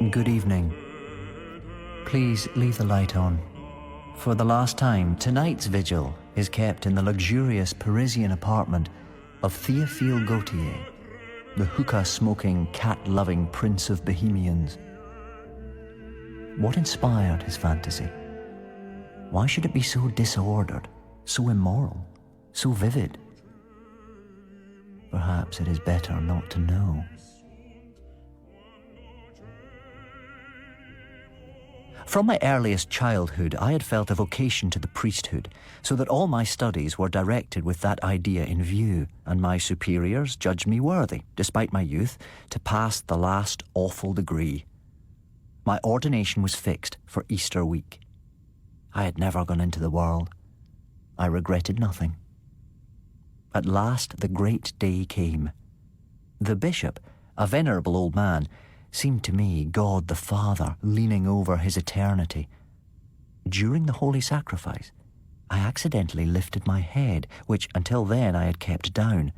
and good evening. Please leave the light on. For the last time, tonight's vigil is kept in the luxurious Parisian apartment of Théophile Gautier, the hookah-smoking, cat-loving prince of Bohemians. What inspired his fantasy? Why should it be so disordered, so immoral, so vivid? Perhaps it is better not to know. From my earliest childhood, I had felt a vocation to the priesthood, so that all my studies were directed with that idea in view, and my superiors judged me worthy, despite my youth, to pass the last awful degree. My ordination was fixed for Easter week. I had never gone into the world. I regretted nothing. At last the great day came. The bishop, a venerable old man, seemed to me God the Father leaning over his eternity. During the holy sacrifice, I accidentally lifted my head, which until then I had kept down,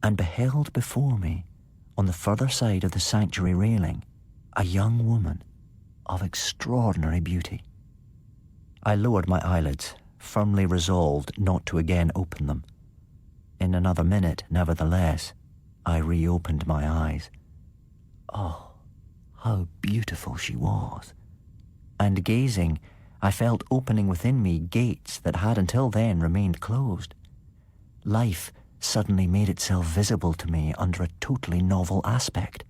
and beheld before me, on the further side of the sanctuary railing, a young woman of extraordinary beauty. I lowered my eyelids, firmly resolved not to again open them. In another minute, nevertheless, I reopened my eyes. Oh, how beautiful she was. And gazing, I felt opening within me gates that had until then remained closed. Life suddenly made itself visible to me under a totally novel aspect.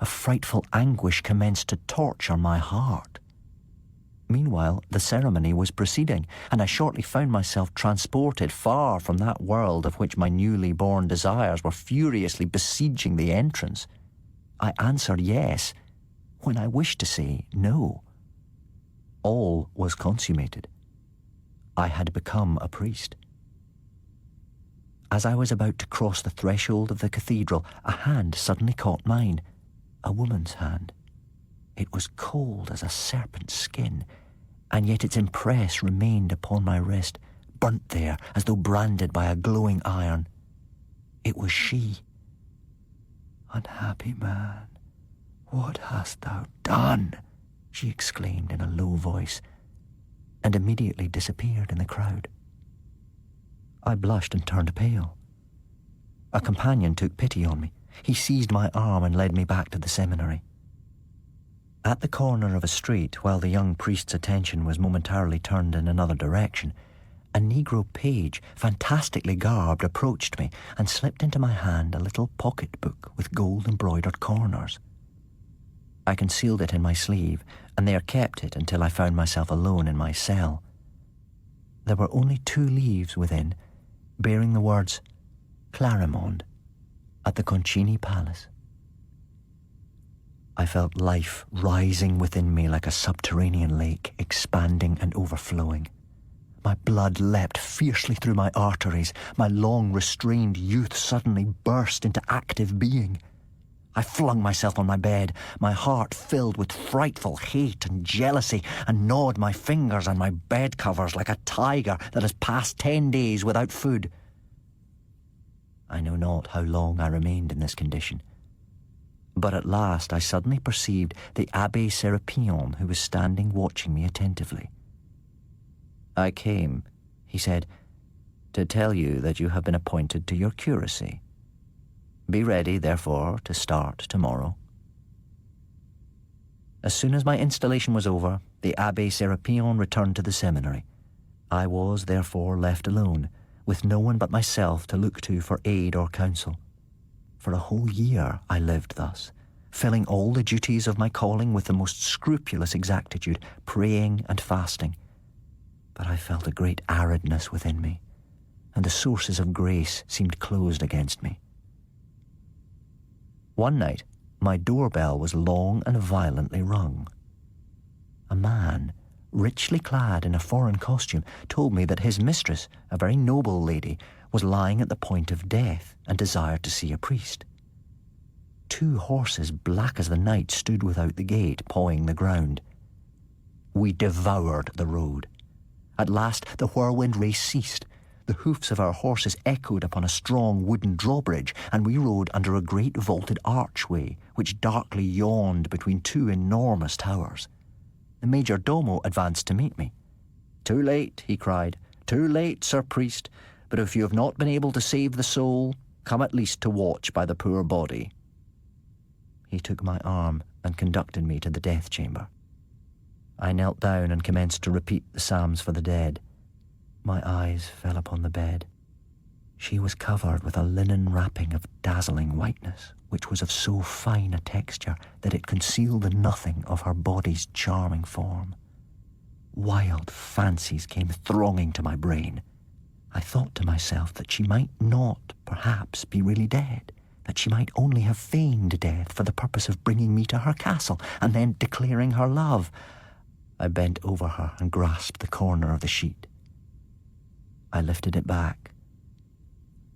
A frightful anguish commenced to torture my heart. Meanwhile, the ceremony was proceeding, and I shortly found myself transported far from that world of which my newly born desires were furiously besieging the entrance. I answered yes, when I wished to say no. All was consummated. I had become a priest. As I was about to cross the threshold of the cathedral, a hand suddenly caught mine, a woman's hand. It was cold as a serpent's skin, and yet its impress remained upon my wrist, burnt there as though branded by a glowing iron. It was she. "Unhappy man, what hast thou done?" she exclaimed in a low voice, and immediately disappeared in the crowd. I blushed and turned pale. A companion took pity on me. He seized my arm and led me back to the seminary. At the corner of a street, while the young priest's attention was momentarily turned in another direction, a Negro page, fantastically garbed, approached me and slipped into my hand a little pocket-book with gold-embroidered corners. I concealed it in my sleeve, and there kept it until I found myself alone in my cell. There were only 2 leaves within, bearing the words, "Clarimonde, at the Concini Palace." I felt life rising within me like a subterranean lake, expanding and overflowing. My blood leapt fiercely through my arteries. My long-restrained youth suddenly burst into active being. I flung myself on my bed, my heart filled with frightful hate and jealousy, and gnawed my fingers and my bed covers like a tiger that has passed 10 days without food. I know not how long I remained in this condition, but at last I suddenly perceived the Abbé Sérapion, who was standing watching me attentively. "I came," he said, "to tell you that you have been appointed to your curacy. Be ready, therefore, to start tomorrow." As soon as my installation was over, the Abbé Sérapion returned to the seminary. I was, therefore, left alone, with no one but myself to look to for aid or counsel. For a whole year I lived thus, filling all the duties of my calling with the most scrupulous exactitude, praying and fasting. But I felt a great aridness within me, and the sources of grace seemed closed against me. One night, my doorbell was long and violently rung. A man, richly clad in a foreign costume, told me that his mistress, a very noble lady, was lying at the point of death and desired to see a priest. 2 horses, black as the night, stood without the gate, pawing the ground. We devoured the road. At last the whirlwind race ceased. The hoofs of our horses echoed upon a strong wooden drawbridge, and we rode under a great vaulted archway which darkly yawned between two enormous towers. The major domo advanced to meet me. "Too late," he cried. "Too late, Sir Priest, but if you have not been able to save the soul, come at least to watch by the poor body." He took my arm and conducted me to the death chamber. I knelt down and commenced to repeat the psalms for the dead. My eyes fell upon the bed. She was covered with a linen wrapping of dazzling whiteness, which was of so fine a texture that it concealed the nothing of her body's charming form. Wild fancies came thronging to my brain. I thought to myself that she might not, perhaps, be really dead, that she might only have feigned death for the purpose of bringing me to her castle and then declaring her love. I bent over her and grasped the corner of the sheet. I lifted it back.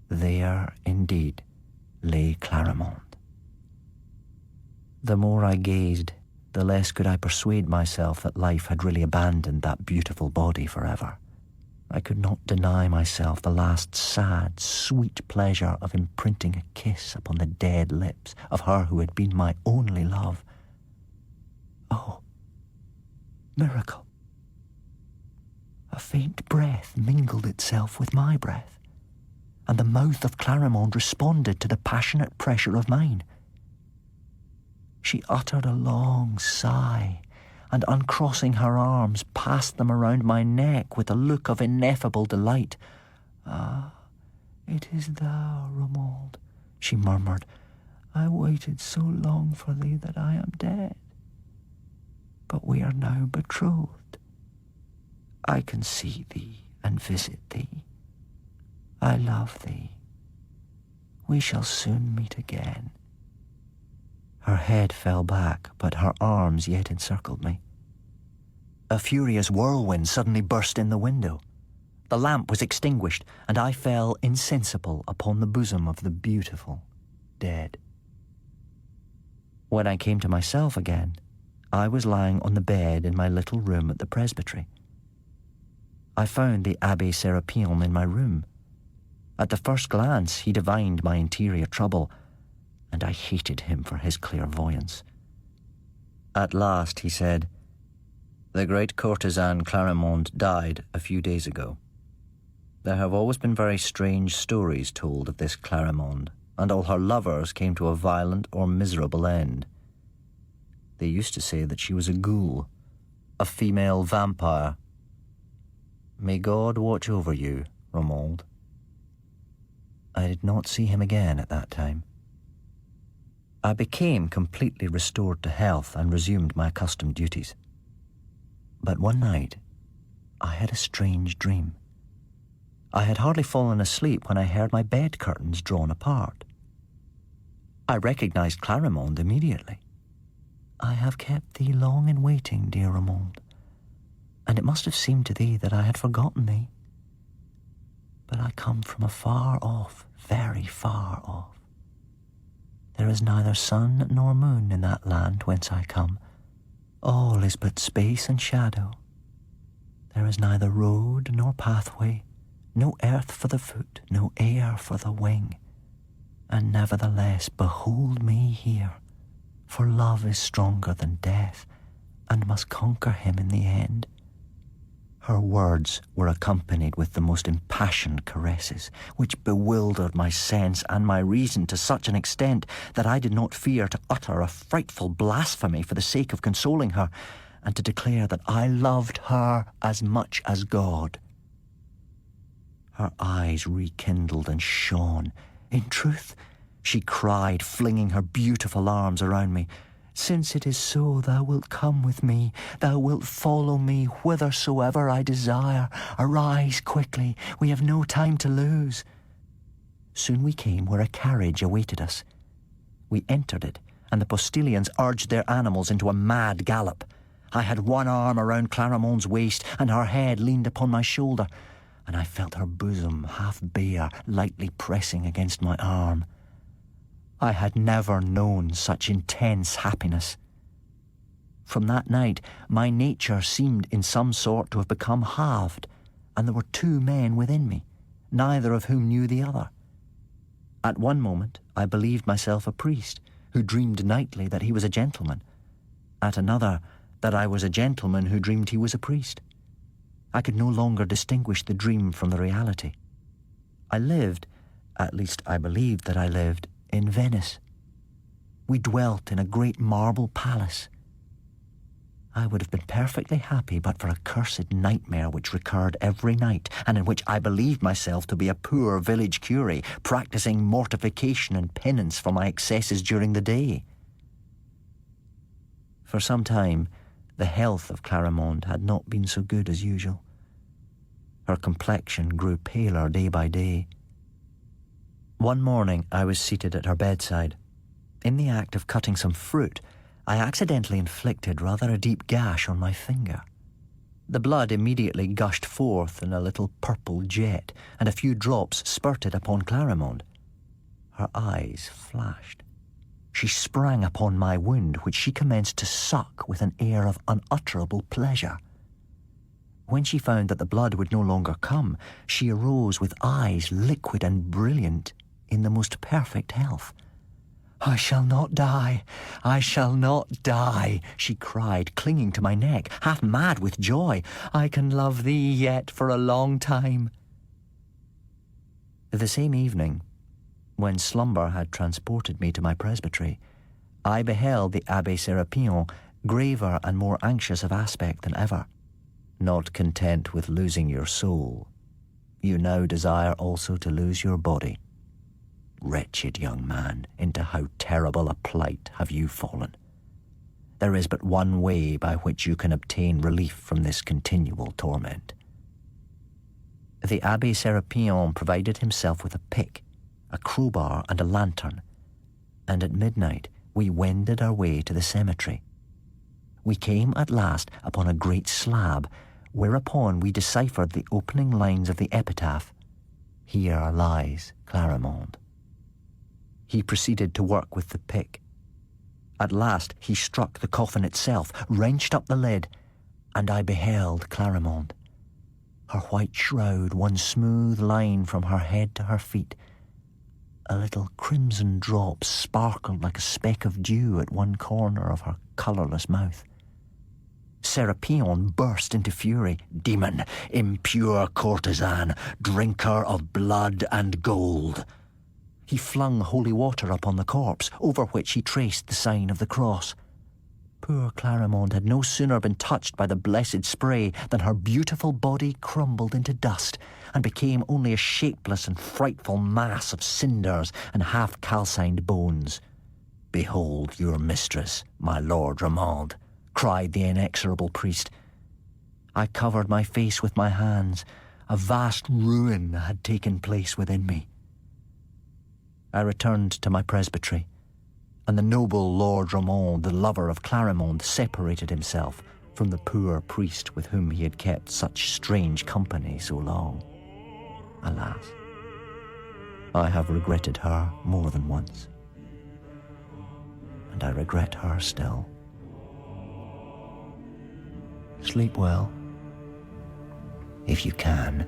There, indeed, lay Clarimonde. The more I gazed, the less could I persuade myself that life had really abandoned that beautiful body forever. I could not deny myself the last sad, sweet pleasure of imprinting a kiss upon the dead lips of her who had been my only love. Oh, miracle! A faint breath mingled itself with my breath, and the mouth of Clarimonde responded to the passionate pressure of mine. She uttered a long sigh, and uncrossing her arms, passed them around my neck with a look of ineffable delight. "Ah, it is thou, Romuald," she murmured. "I waited so long for thee that I am dead. But we are now betrothed. I can see thee and visit thee. I love thee. We shall soon meet again." Her head fell back, but her arms yet encircled me. A furious whirlwind suddenly burst in the window. The lamp was extinguished, and I fell insensible upon the bosom of the beautiful dead. When I came to myself again, I was lying on the bed in my little room at the presbytery. I found the Abbé Sérapion in my room. At the first glance, he divined my interior trouble, and I hated him for his clairvoyance. At last he said, "The great courtesan Clarimonde died a few days ago. There have always been very strange stories told of this Clarimonde, and all her lovers came to a violent or miserable end. They used to say that she was a ghoul, a female vampire. May God watch over you, Romuald." I did not see him again at that time. I became completely restored to health and resumed my accustomed duties. But one night, I had a strange dream. I had hardly fallen asleep when I heard my bed curtains drawn apart. I recognized Clarimonde immediately. "I have kept thee long in waiting, dear Romuald, and it must have seemed to thee that I had forgotten thee. But I come from afar off, very far off. There is neither sun nor moon in that land whence I come. All is but space and shadow. There is neither road nor pathway, no earth for the foot, no air for the wing. And nevertheless, behold me here, for love is stronger than death, and must conquer him in the end." Her words were accompanied with the most impassioned caresses, which bewildered my sense and my reason to such an extent that I did not fear to utter a frightful blasphemy for the sake of consoling her, and to declare that I loved her as much as God. Her eyes rekindled and shone. "In truth," she cried, flinging her beautiful arms around me, "since it is so, thou wilt come with me, thou wilt follow me whithersoever I desire. Arise quickly, we have no time to lose." Soon we came where a carriage awaited us. We entered it, and the postilions urged their animals into a mad gallop. I had one arm around Clarimonde's waist, and her head leaned upon my shoulder, and I felt her bosom, half bare, lightly pressing against my arm. I had never known such intense happiness. From that night, my nature seemed in some sort to have become halved, and there were two men within me, neither of whom knew the other. At one moment I believed myself a priest, who dreamed nightly that he was a gentleman. At another, that I was a gentleman who dreamed he was a priest. I could no longer distinguish the dream from the reality. I lived, at least I believed that I lived, in Venice. We dwelt in a great marble palace. I would have been perfectly happy but for a cursed nightmare which recurred every night, and in which I believed myself to be a poor village curé, practising mortification and penance for my excesses during the day. For some time, the health of Clarimonde had not been so good as usual. Her complexion grew paler day by day. One morning I was seated at her bedside. In the act of cutting some fruit, I accidentally inflicted rather a deep gash on my finger. The blood immediately gushed forth in a little purple jet, and a few drops spurted upon Clarimonde. Her eyes flashed. She sprang upon my wound, which she commenced to suck with an air of unutterable pleasure. When she found that the blood would no longer come, she arose with eyes liquid and brilliant, in the most perfect health. "I shall not die, I shall not die," she cried, clinging to my neck, half mad with joy. "I can love thee yet for a long time." The same evening, when slumber had transported me to my presbytery, I beheld the Abbé Sérapion graver and more anxious of aspect than ever. "Not content with losing your soul, you now desire also to lose your body. Wretched young man, into how terrible a plight have you fallen. There is but one way by which you can obtain relief from this continual torment." The Abbé Sérapion provided himself with a pick, a crowbar and a lantern, and at midnight we wended our way to the cemetery. We came at last upon a great slab, whereupon we deciphered the opening lines of the epitaph, "Here lies Clarimonde." He proceeded to work with the pick. At last he struck the coffin itself, wrenched up the lid, and I beheld Clarimonde. Her white shroud, one smooth line from her head to her feet. A little crimson drop sparkled like a speck of dew at one corner of her colourless mouth. Sérapion burst into fury. "Demon, impure courtesan, drinker of blood and gold." He flung holy water upon the corpse, over which he traced the sign of the cross. Poor Clarimonde had no sooner been touched by the blessed spray than her beautiful body crumbled into dust, and became only a shapeless and frightful mass of cinders and half-calcined bones. "Behold your mistress, my Lord Ramond," cried the inexorable priest. I covered my face with my hands. A vast ruin had taken place within me. I returned to my presbytery, and the noble Lord Ramond, the lover of Clarimonde, separated himself from the poor priest with whom he had kept such strange company so long. Alas, I have regretted her more than once, and I regret her still. Sleep well, if you can.